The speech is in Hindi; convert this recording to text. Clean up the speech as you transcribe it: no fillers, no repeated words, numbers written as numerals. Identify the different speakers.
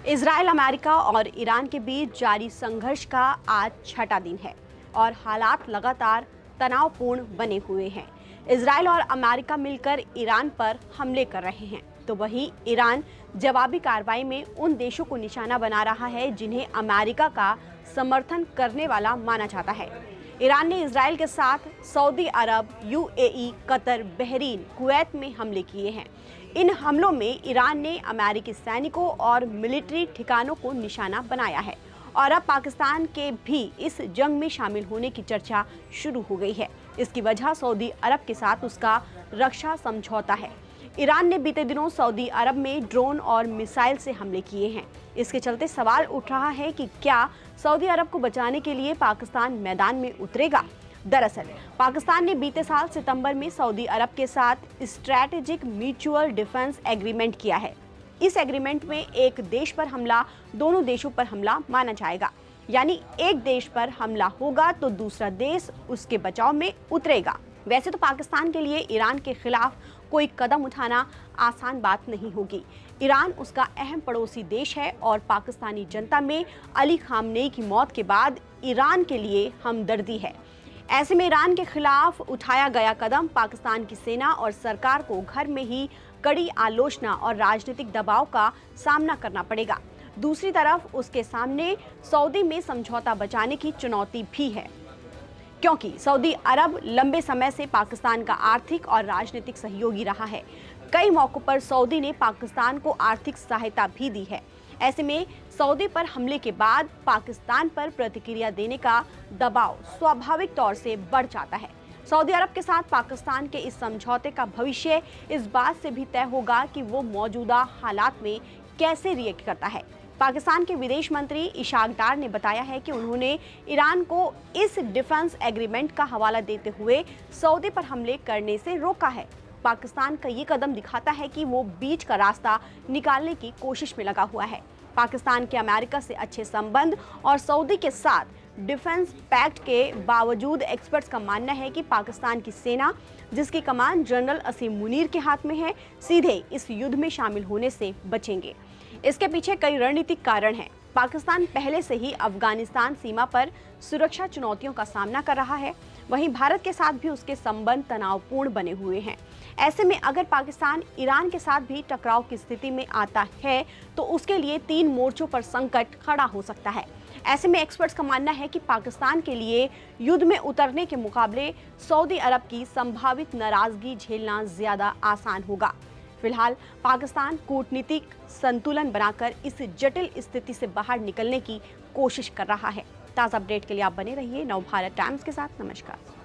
Speaker 1: इजराइल, अमेरिका और ईरान के बीच जारी संघर्ष का आज छठा दिन है और हालात लगातार तनावपूर्ण बने हुए हैं। इजराइल और अमेरिका मिलकर ईरान पर हमले कर रहे हैं, तो वहीं ईरान जवाबी कार्रवाई में उन देशों को निशाना बना रहा है जिन्हें अमेरिका का समर्थन करने वाला माना जाता है। ईरान ने इजराइल के साथ सऊदी अरब, यूएई, कतर, बहरीन, कुवैत में हमले किए हैं। इन हमलों में ईरान ने अमेरिकी सैनिकों और मिलिट्री ठिकानों को निशाना बनाया है और अब पाकिस्तान के भी इस जंग में शामिल होने की चर्चा शुरू हो गई है। इसकी वजह सऊदी अरब के साथ उसका रक्षा समझौता है। ईरान ने बीते दिनों सऊदी अरब में ड्रोन और मिसाइल से हमले किए हैं। इसके चलते सवाल उठ रहा है कि क्या सऊदी अरब को बचाने के लिए पाकिस्तान मैदान में उतरेगा। दरअसल पाकिस्तान ने बीते साल सितंबर में सऊदी अरब के साथ स्ट्रैटेजिक म्यूचुअल डिफेंस एग्रीमेंट किया है। इस एग्रीमेंट में एक देश पर हमला दोनों देशों पर हमला माना जाएगा, यानी एक देश पर हमला होगा तो दूसरा देश उसके बचाव में उतरेगा। वैसे तो पाकिस्तान के लिए ईरान के खिलाफ कोई कदम उठाना आसान बात नहीं होगी। ईरान उसका अहम पड़ोसी देश है और पाकिस्तानी जनता में अली खामनेई की मौत के बाद ईरान के लिए हमदर्दी है। ऐसे में ईरान के खिलाफ उठाया गया कदम पाकिस्तान की सेना और सरकार को घर में ही कड़ी आलोचना और राजनीतिक दबाव का सामना करना पड़ेगा। दूसरी तरफ उसके सामने सऊदी में समझौता बचाने की चुनौती भी है, क्योंकि सऊदी अरब लंबे समय से पाकिस्तान का आर्थिक और राजनीतिक सहयोगी रहा है। कई मौकों पर सऊदी ने पाकिस्तान को आर्थिक सहायता भी दी है। ऐसे में सऊदी पर हमले के बाद पाकिस्तान पर प्रतिक्रिया देने का दबाव स्वाभाविक तौर से बढ़ जाता है। सऊदी अरब के साथ पाकिस्तान के इस समझौते का भविष्य इस बात से भी तय होगा कि वो मौजूदा हालात में कैसे रिएक्ट करता है। पाकिस्तान के विदेश मंत्री इशाक डार ने बताया है कि उन्होंने ईरान को इस डिफेंस एग्रीमेंट का हवाला देते हुए सऊदी पर हमले करने से रोका है। पाकिस्तान का ये कदम दिखाता है कि वो बीच का रास्ता निकालने की कोशिश में लगा हुआ है। पाकिस्तान के अमेरिका से अच्छे संबंध और सऊदी के साथ डिफेंस पैक्ट के बावजूद एक्सपर्ट्स का मानना है कि पाकिस्तान की सेना, जिसकी कमान जनरल असीम मुनीर के हाथ में है, सीधे इस युद्ध में शामिल होने से बचेंगे। इसके पीछे कई रणनीतिक कारण हैं। पाकिस्तान पहले से ही अफगानिस्तान सीमा पर सुरक्षा चुनौतियों का सामना कर रहा है। वहीं भारत के साथ भी उसके संबंध तनावपूर्ण बने हुए हैं। ऐसे में अगर पाकिस्तान ईरान के साथ भी टकराव की स्थिति में आता है तो उसके लिए 3 मोर्चों पर संकट खड़ा हो सकता है। ऐसे में एक्सपर्ट्स का मानना है कि पाकिस्तान के लिए युद्ध में उतरने के मुकाबले सऊदी अरब की संभावित नाराजगी झेलना ज्यादा आसान होगा। फिलहाल पाकिस्तान कूटनीतिक संतुलन बनाकर इस जटिल स्थिति से बाहर निकलने की कोशिश कर रहा है। ताज़ा अपडेट के लिए आप बने रहिए नवभारत टाइम्स के साथ। नमस्कार।